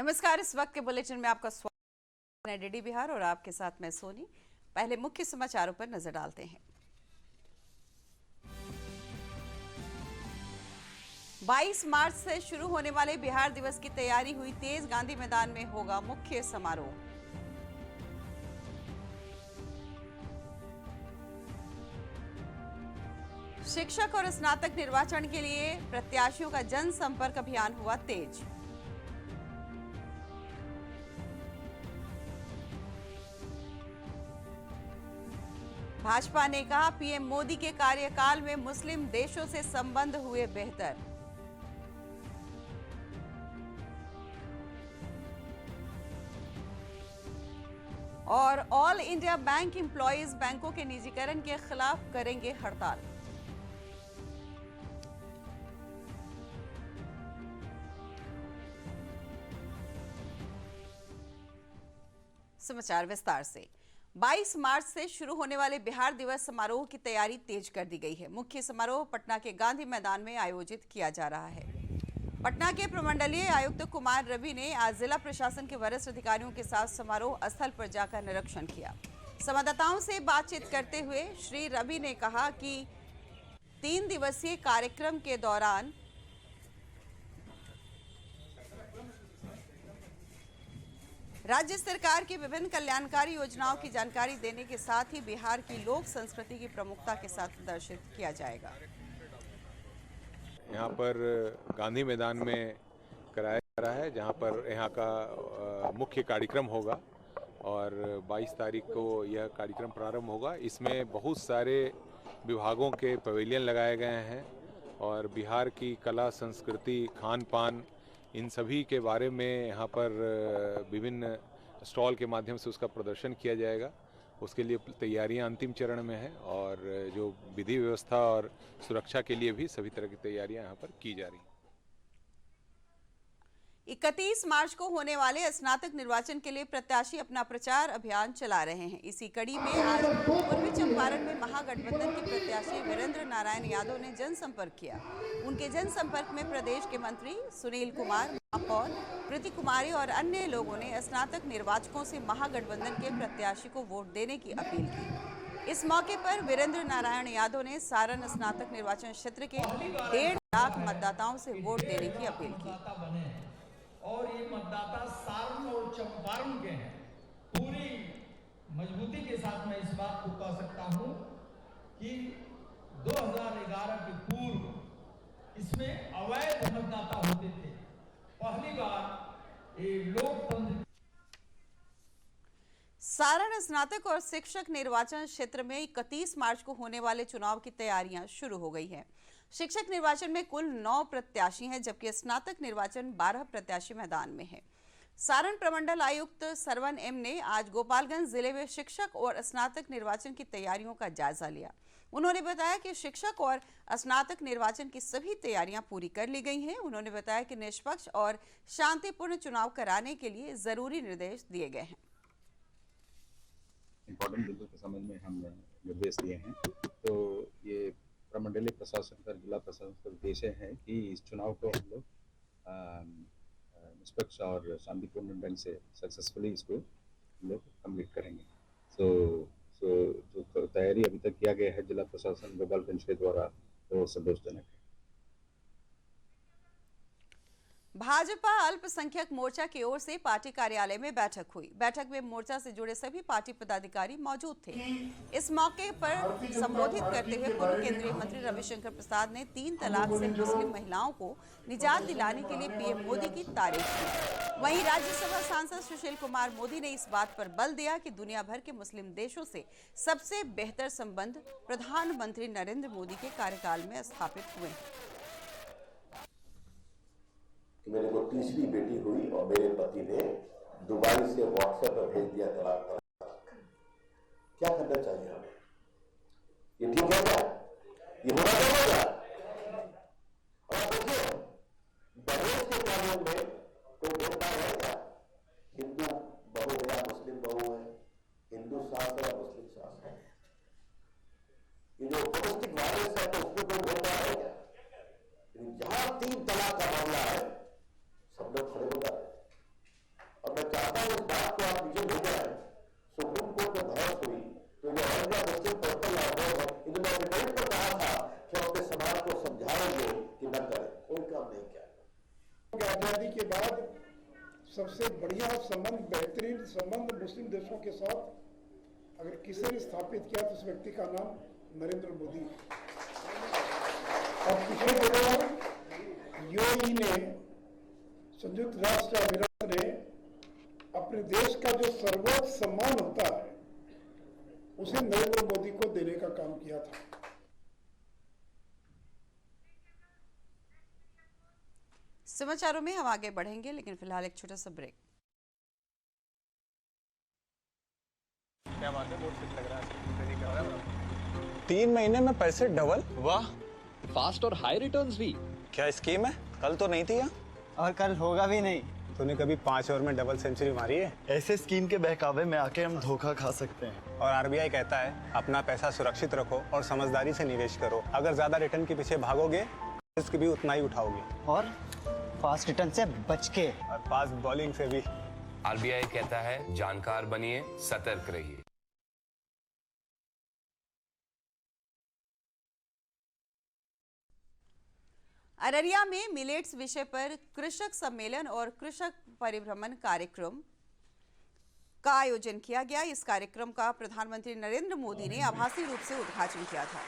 नमस्कार। इस वक्त के बुलेटिन में आपका स्वागत है। डीडी बिहार और आपके साथ मैं सोनी। पहले मुख्य समाचारों पर नजर डालते हैं। 22 मार्च से शुरू होने वाले बिहार दिवस की तैयारी हुई तेज। गांधी मैदान में होगा मुख्य समारोह। शिक्षक और स्नातक निर्वाचन के लिए प्रत्याशियों का जनसंपर्क अभियान हुआ तेज। भाजपा ने कहा, पीएम मोदी के कार्यकाल में मुस्लिम देशों से संबंध हुए बेहतर। और ऑल इंडिया बैंक एम्प्लॉयज बैंकों के निजीकरण के खिलाफ करेंगे हड़ताल। समाचार विस्तार से। 22 मार्च से शुरू होने वाले बिहार दिवस समारोह की तैयारी तेज कर दी गई है। मुख्य समारोह पटना के गांधी मैदान में आयोजित किया जा रहा है। पटना के प्रमंडलीय आयुक्त कुमार रवि ने आज जिला प्रशासन के वरिष्ठ अधिकारियों के साथ समारोह स्थल पर जाकर निरीक्षण किया। संवाददाताओं से बातचीत करते हुए श्री रवि ने कहा कि 3 दिवसीय कार्यक्रम के दौरान राज्य सरकार की विभिन्न कल्याणकारी योजनाओं की जानकारी देने के साथ ही बिहार की लोक संस्कृति की प्रमुखता के साथ प्रदर्शित किया जाएगा। यहाँ पर गांधी मैदान में कराया जा रहा है, जहाँ पर यहाँ का मुख्य कार्यक्रम होगा और 22 तारीख को यह कार्यक्रम प्रारंभ होगा। इसमें बहुत सारे विभागों के पवेलियन लगाए गए हैं और बिहार की कला, संस्कृति, खान पान, इन सभी के बारे में यहाँ पर विभिन्न स्टॉल के माध्यम से उसका प्रदर्शन किया जाएगा। उसके लिए तैयारियां अंतिम चरण में हैं और जो विधि व्यवस्था और सुरक्षा के लिए भी सभी तरह की तैयारियां यहाँ पर की जा रही हैं। 31 मार्च को होने वाले स्नातक निर्वाचन के लिए प्रत्याशी अपना प्रचार अभियान चला रहे हैं। इसी कड़ी में आज पूर्वी चंपारण में महागठबंधन के प्रत्याशी वीरेंद्र नारायण यादव ने जनसंपर्क किया। उनके जनसंपर्क में प्रदेश के मंत्री सुनील कुमार, महापौर प्रीति कुमारी और अन्य लोगों ने स्नातक निर्वाचकों से महागठबंधन के प्रत्याशी को वोट देने की अपील की। इस मौके पर वीरेंद्र नारायण यादव ने सारण स्नातक निर्वाचन क्षेत्र के 1.5 लाख मतदाताओं से वोट देने की अपील की। और ये मतदाता सारण और चंपारण के हैं। पूरी मजबूती के साथ मैं इस बात को कह सकता हूं कि 2011 के पूर्व इसमें अवैध मतदाता होते थे। पहली बार ये लोकतंत्र। सारण स्नातक और शिक्षक निर्वाचन क्षेत्र में 31 मार्च को होने वाले चुनाव की तैयारियां शुरू हो गई हैं। शिक्षक निर्वाचन में कुल 9 प्रत्याशी हैं, जबकि स्नातक निर्वाचन 12 प्रत्याशी मैदान में हैं। सारण प्रमंडल आयुक्त सरवन एम ने आज गोपालगंज जिले में शिक्षक और स्नातक निर्वाचन की तैयारियों का जायजा लिया। उन्होंने बताया कि शिक्षक और स्नातक निर्वाचन की सभी तैयारियां पूरी कर ली गई हैं। उन्होंने बताया कि निष्पक्ष और शांतिपूर्ण चुनाव कराने के लिए जरूरी निर्देश दिए गए हैं। इम्पोर्टेंट बिंदु के संबंध में हम निर्देश दिए हैं। तो ये प्रमंडलीय प्रशासन का, जिला प्रशासन का उद्देश्य है कि इस चुनाव को हम लोग निष्पक्ष और शांतिपूर्ण ढंग से सक्सेसफुली इसको हम लोग कंप्लीट करेंगे। जो तैयारी अभी तक किया गया है जिला प्रशासन गोपालगंज के द्वारा, तो संतोषजनक है। भाजपा अल्पसंख्यक मोर्चा की ओर से पार्टी कार्यालय में बैठक हुई। बैठक में मोर्चा से जुड़े सभी पार्टी पदाधिकारी मौजूद थे। इस मौके पर संबोधित करते हुए पूर्व केंद्रीय मंत्री रविशंकर प्रसाद ने 3 तलाक से मुस्लिम महिलाओं को निजात दिलाने के लिए पीएम मोदी की तारीफ की। वहीं राज्यसभा सांसद सुशील कुमार मोदी ने इस बात पर बल दिया कि दुनिया भर के मुस्लिम देशों से सबसे बेहतर संबंध प्रधानमंत्री नरेंद्र मोदी के कार्यकाल में स्थापित हुए हैं। कि मेरे को तीसरी बेटी हुई और मेरे पति ने दुबई से व्हाट्सएप पर भेज दिया तलाक। क्या करना चाहिए हमें? ये ठीक है क्या? ये होना चाहिए क्या? और देखिए, दहेज के कानून में कोई भेदभाव है क्या? हिंदू बहू है या मुस्लिम बहू है, हिंदू सास है या मुस्लिम सास है? ये जो डोमेस्टिक वायलेंस है, तो उसमें कोई भेदभाव है क्या? जहां 3 तलाक का मामला है, सब लोग खड़े हो जाते हैं। चाहता हूँ इस बात को आप नीचे ले जाए। सुप्रीम कोर्ट में बहस हुई तो ये all India Muslim personal law है, इन्होंने अपने कमेंट पर कहा था कि हम अपने समाज को समझाएंगे कि न करें, कोई काम नहीं किया। आजादी के बाद सबसे बढ़िया संबंध, बेहतरीन संबंध मुस्लिम देशों के साथ अगर किसी ने स्थापित किया तो उस व्यक्ति का नाम नरेंद्र मोदी है। और पिछले दिनों यूएई ने, संयुक्त राष्ट्र अमीरात ने अपने देश का जो सर्वोच्च सम्मान होता है उसे नरेंद्र मोदी को देने का काम किया था। समाचारों में हम आगे बढ़ेंगे, लेकिन फिलहाल एक छोटा सा ब्रेक। क्या बात है, बहुत ठीक लग रहा है। 3 महीने में पैसे डबल? वाह, फास्ट और हाई रिटर्न्स भी। क्या स्कीम है? कल तो नहीं थी यहाँ। और कल होगा भी नहीं। तूने कभी 5 ओवर में डबल सेंचुरी मारी है? ऐसे स्कीम के बहकावे में आके हम धोखा खा सकते हैं। और आरबीआई कहता है अपना पैसा सुरक्षित रखो और समझदारी से निवेश करो। अगर ज्यादा रिटर्न के पीछे भागोगे रिस्क भी उतना ही उठाओगे। और फास्ट रिटर्न से बच के, और फास्ट बॉलिंग से भी। आरबीआई कहता है जानकार बनिए, सतर्क रहिए। अररिया में मिलेट्स विषय पर कृषक सम्मेलन और कृषक परिभ्रमण कार्यक्रम का आयोजन किया गया। इस कार्यक्रम का प्रधानमंत्री नरेंद्र मोदी ने आभासी रूप से उद्घाटन किया था।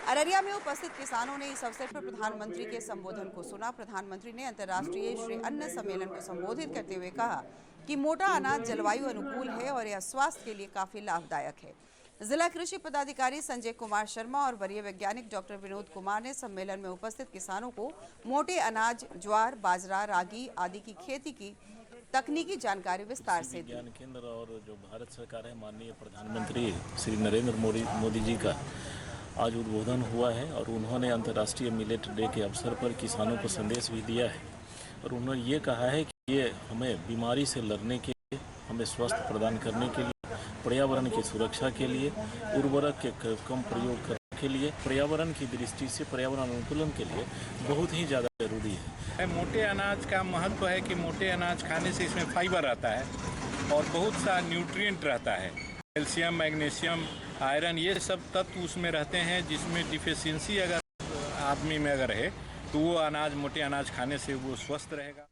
अररिया में उपस्थित किसानों ने इस अवसर पर प्रधानमंत्री के संबोधन को सुना। प्रधानमंत्री ने अंतर्राष्ट्रीय श्री अन्न सम्मेलन को संबोधित करते हुए कहा कि मोटा अनाज जलवायु अनुकूल है और यह स्वास्थ्य के लिए काफी लाभदायक है। जिला कृषि पदाधिकारी संजय कुमार शर्मा और वरीय वैज्ञानिक डॉक्टर विनोद कुमार ने सम्मेलन में उपस्थित किसानों को मोटे अनाज, ज्वार, बाजरा, रागी आदि की खेती की तकनीकी जानकारी विस्तार से दी। विज्ञान केंद्र और जो भारत सरकार है, माननीय प्रधानमंत्री श्री नरेंद्र मोदी जी का आज उद्बोधन हुआ है और उन्होंने अंतर्राष्ट्रीय मिलेट डे के अवसर पर किसानों को संदेश भी दिया है। और उन्होंने ये कहा है कि ये हमें बीमारी से लड़ने के लिए, हमें स्वास्थ्य प्रदान करने के लिए, पर्यावरण की सुरक्षा के लिए, उर्वरक के कम प्रयोग करने के लिए, पर्यावरण की दृष्टि से पर्यावरण अनुकूलन के लिए बहुत ही ज़्यादा जरूरी है। मोटे अनाज का महत्व है कि मोटे अनाज खाने से इसमें फाइबर रहता है और बहुत सा न्यूट्रिएंट रहता है, कैल्शियम, मैग्नीशियम, आयरन, ये सब तत्व उसमें रहते हैं जिसमें डिफिशियंसी अगर आदमी में अगर है तो वो अनाज, मोटे अनाज खाने से वो स्वस्थ रहेगा।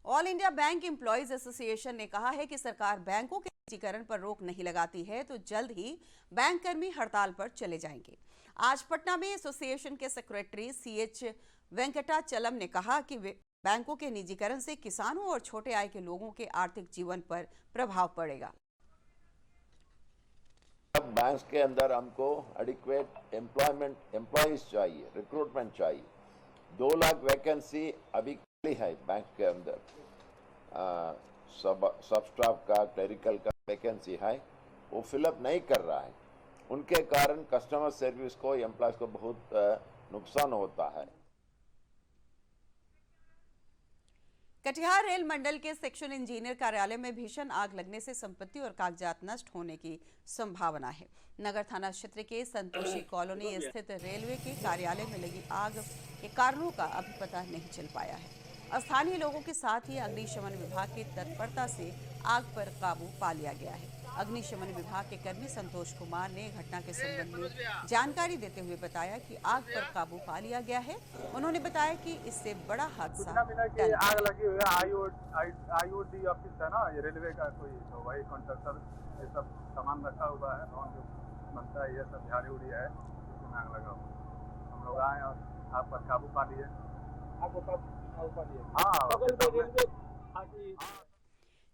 All India bank employees association ने कहा है कि सरकार बैंकों के निजीकरण पर रोक नहीं लगाती है तो जल्द ही बैंक कर्मी हड़ताल पर चले जाएंगे। आज पटना में एसोसिएशन के सेक्रेटरी CH वेंकटाचलम ने कहा कि बैंकों के निजीकरण से किसानों और छोटे आय के लोगों के आर्थिक जीवन पर प्रभाव पड़ेगा। बैंक के अंदर हमको एडिक्वेट एम्प्लॉयज चाहिए, रिक्रूटमेंट चाहिए। 2 लाख वैकेंसी अभी खाली है बैंक के अंदर, सब स्टाफ का, क्लरिकल का वैकेंसी है, वो फिलअप नहीं कर रहा है। उनके कारण कस्टमर सर्विस को, एम्प्लॉयज को बहुत नुकसान होता है। कटिहार रेल मंडल के सेक्शन इंजीनियर कार्यालय में भीषण आग लगने से संपत्ति और कागजात नष्ट होने की संभावना है। नगर थाना क्षेत्र के संतोषी कॉलोनी स्थित रेलवे के कार्यालय में लगी आग के कारणों का अभी पता नहीं चल पाया है। स्थानीय लोगों के साथ ही अग्निशमन विभाग की तत्परता से आग पर काबू पा लिया गया है। अग्निशमन विभाग के कर्मी संतोष कुमार ने घटना के संबंध में जानकारी देते हुए बताया कि आग पर काबू पा लिया गया है। उन्होंने बताया कि इससे बड़ा हादसा आग लगी हुई है। IOD ऑफिस है ना, ये रेलवे का कोई, तो वही कॉन्ट्रैक्टर ये सब सामान रखा हुआ है, भवन जो बनता है, ये सब झाड़ी उड़ी है, इसमें आग लगा हुआ। हम लोग आए और आग पर काबू पा लिए।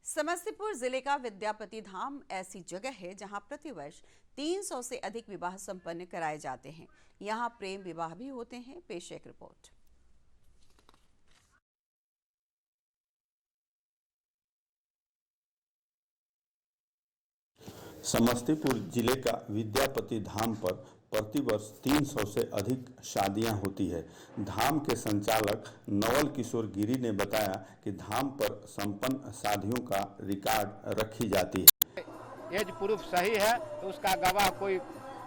समस्तीपुर जिले का विद्यापति धाम ऐसी जगह है जहां प्रतिवर्ष 300 से अधिक विवाह संपन्न कराए जाते हैं। यहां प्रेम विवाह भी होते हैं। पेश एक रिपोर्ट। समस्तीपुर जिले का विद्यापति धाम पर प्रतिवर्ष 300 से अधिक शादियां होती है। धाम के संचालक नवल किशोर गिरी ने बताया कि धाम पर संपन्न शादियों का रिकॉर्ड रखी जाती है। एज प्रूफ सही है तो उसका गवाह कोई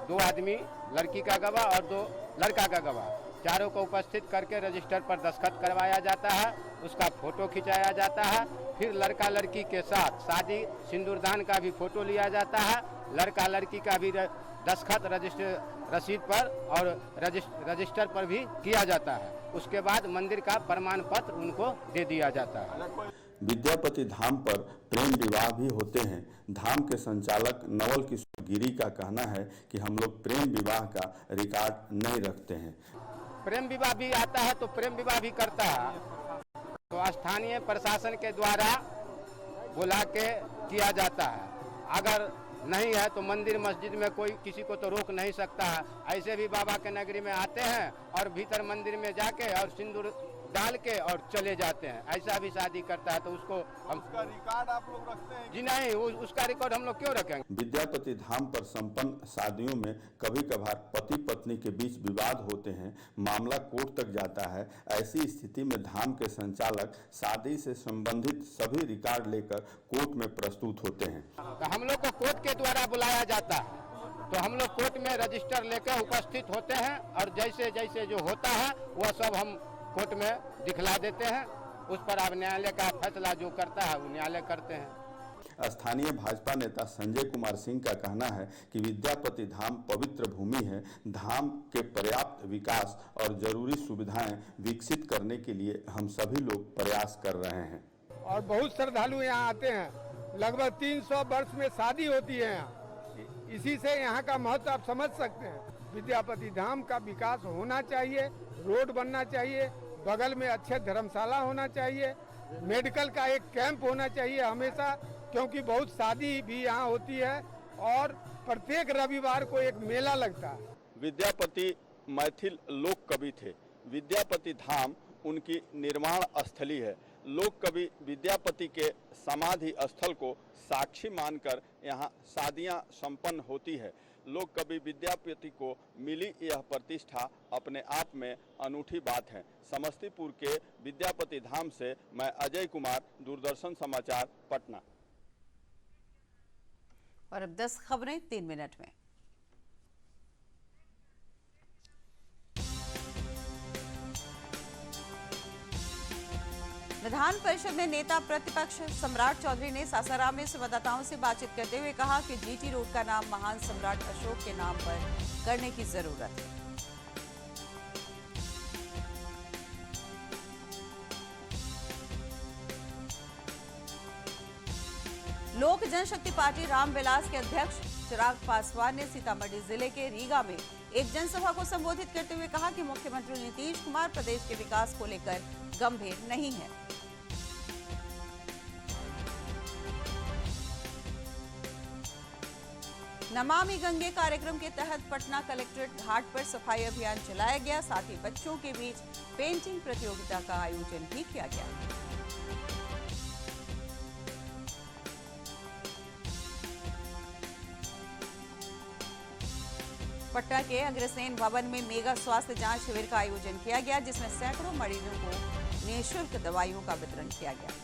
2 आदमी, लड़की का गवाह और 2 लड़का का गवाह, चारों को उपस्थित करके रजिस्टर पर दस्तखत करवाया जाता है। उसका फोटो खिंचाया जाता है फिर लड़का लड़की के साथ शादी सिंदूरदान का भी फोटो लिया जाता है, लड़का लड़की का भी दस्तखत रसीद पर और रजिस्टर पर भी किया जाता है। उसके बाद मंदिर का प्रमाण पत्र उनको दे दिया जाता है। विद्यापति धाम पर प्रेम विवाह भी होते हैं। धाम के संचालक नवल किशोर गिरी का कहना है कि हम लोग प्रेम विवाह का रिकॉर्ड नहीं रखते हैं। प्रेम विवाह भी आता है तो प्रेम विवाह भी करता है, तो स्थानीय प्रशासन के द्वारा बुला के किया जाता है। अगर नहीं है तो मंदिर मस्जिद में कोई किसी को तो रोक नहीं सकता है। ऐसे भी बाबा के नगरी में आते हैं और भीतर मंदिर में जाके और सिंदूर डाल के और चले जाते हैं। ऐसा भी शादी करता है तो उसको हम उसका रिकॉर्ड आप लोग रखते हैं? जी नहीं, उसका रिकॉर्ड हम लोग क्यों रखेंगे। विद्यापति धाम पर संपन्न शादियों में कभी कभार पति पत्नी के बीच विवाद होते हैं, मामला कोर्ट तक जाता है। ऐसी स्थिति में धाम के संचालक शादी से संबंधित सभी रिकॉर्ड लेकर कोर्ट में प्रस्तुत होते हैं। तो हम लोग को कोर्ट के द्वारा बुलाया जाता है, तो हम लोग कोर्ट में रजिस्टर लेकर उपस्थित होते हैं और जैसे जैसे जो होता है वह सब हम कोर्ट में दिखला देते हैं। उस पर अब न्यायालय का फैसला जो करता है वो न्यायालय करते हैं। स्थानीय भाजपा नेता संजय कुमार सिंह का कहना है कि विद्यापति धाम पवित्र भूमि है। धाम के पर्याप्त विकास और जरूरी सुविधाएं विकसित करने के लिए हम सभी लोग प्रयास कर रहे हैं। और बहुत श्रद्धालु यहाँ आते हैं। लगभग 300 वर्ष में शादी होती है यहाँ। इसी से यहाँ का महत्व आप समझ सकते हैं। विद्यापति धाम का विकास होना चाहिए, रोड बनना चाहिए, बगल में अच्छे धर्मशाला होना चाहिए, मेडिकल का एक कैंप होना चाहिए हमेशा, क्योंकि बहुत शादी भी यहाँ होती है और प्रत्येक रविवार को एक मेला लगता है। विद्यापति मैथिल लोक कवि थे। विद्यापति धाम उनकी निर्माण स्थली है। लोक कवि विद्यापति के समाधि स्थल को साक्षी मानकर यहाँ शादियाँ संपन्न होती है। लोक कवि विद्यापति को मिली यह प्रतिष्ठा अपने आप में अनूठी बात है। समस्तीपुर के विद्यापति धाम से मैं अजय कुमार, दूरदर्शन समाचार, पटना। और अब 10 खबरें 3 मिनट में। विधान परिषद में नेता प्रतिपक्ष सम्राट चौधरी ने सासाराम में संवाददाताओं से बातचीत करते हुए कहा कि जीटी रोड का नाम महान सम्राट अशोक के नाम पर करने की जरूरत है। लोक जनशक्ति पार्टी रामविलास के अध्यक्ष चिराग पासवान ने सीतामढ़ी जिले के रीगा में एक जनसभा को संबोधित करते हुए कहा कि मुख्यमंत्री नीतीश कुमार प्रदेश के विकास को लेकर गंभीर नहीं है। नमामि गंगे कार्यक्रम के तहत पटना कलेक्ट्रेट घाट पर सफाई अभियान चलाया गया। साथ ही बच्चों के बीच पेंटिंग प्रतियोगिता का आयोजन भी किया गया। पटना के अग्रसेन भवन में मेगा स्वास्थ्य जांच शिविर का आयोजन किया गया, जिसमें सैकड़ों मरीजों को निःशुल्क दवाइयों का वितरण किया गया।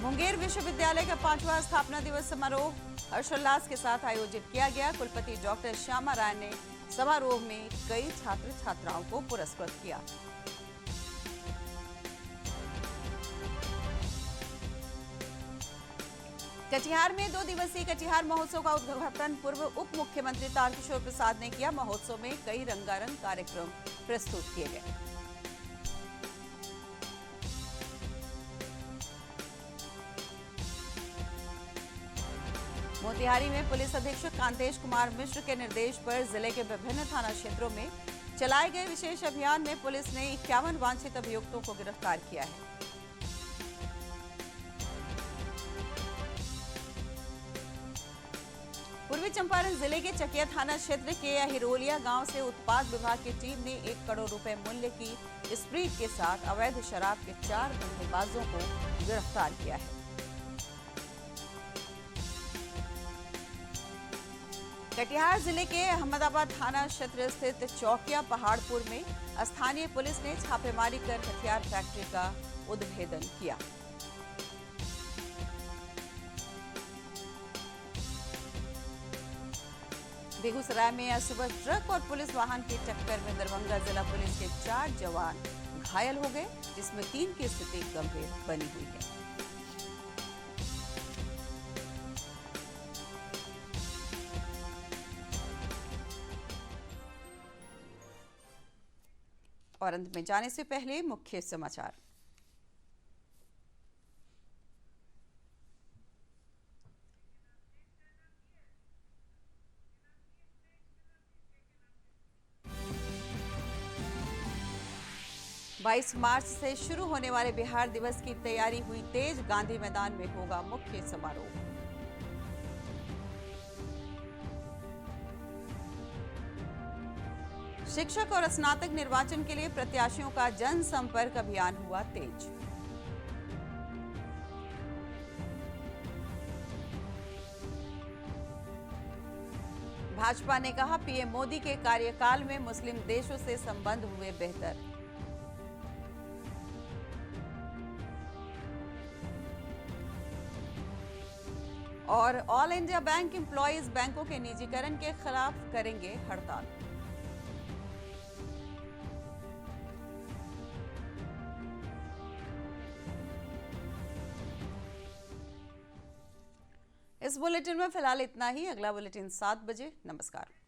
मुंगेर विश्वविद्यालय का 5वां स्थापना दिवस समारोह हर्षोल्लास के साथ आयोजित किया गया। कुलपति डॉक्टर श्यामा राय ने समारोह में कई छात्र छात्राओं को पुरस्कृत किया। कटिहार में 2 दिवसीय कटिहार महोत्सव का उद्घाटन पूर्व उप मुख्यमंत्री तारकिशोर प्रसाद ने किया। महोत्सव में कई रंगारंग कार्यक्रम प्रस्तुत किए गए। मोतिहारी में पुलिस अधीक्षक कांतेश कुमार मिश्र के निर्देश पर जिले के विभिन्न थाना क्षेत्रों में चलाए गए विशेष अभियान में पुलिस ने 51 वांछित अभियुक्तों को गिरफ्तार किया है। पूर्वी चंपारण जिले के चकिया थाना क्षेत्र के हिरोलिया गांव से उत्पाद विभाग की टीम ने 1 करोड़ रुपए मूल्य की स्प्रीट के साथ अवैध शराब के 4 धंधेबाजों को गिरफ्तार किया है। कटिहार जिले के अहमदाबाद थाना क्षेत्र स्थित चौकिया पहाड़पुर में स्थानीय पुलिस ने छापेमारी कर हथियार फैक्ट्री का उद्भेदन किया। बेगूसराय में आज सुबह ट्रक और पुलिस वाहन की टक्कर में दरभंगा जिला पुलिस के 4 जवान घायल हो गए, जिसमें 3 की स्थिति गंभीर बनी हुई है। और अंत में जाने से पहले मुख्य समाचार। बाईस मार्च से शुरू होने वाले बिहार दिवस की तैयारी हुई तेज, गांधी मैदान में होगा मुख्य समारोह। शिक्षक और स्नातक निर्वाचन के लिए प्रत्याशियों का जनसंपर्क अभियान हुआ तेज। भाजपा ने कहा, पीएम मोदी के कार्यकाल में मुस्लिम देशों से संबंध हुए बेहतर। और ऑल इंडिया बैंक एम्प्लॉयज बैंकों के निजीकरण के खिलाफ करेंगे हड़ताल। इस बुलेटिन में फिलहाल इतना ही। अगला बुलेटिन 7 बजे। नमस्कार।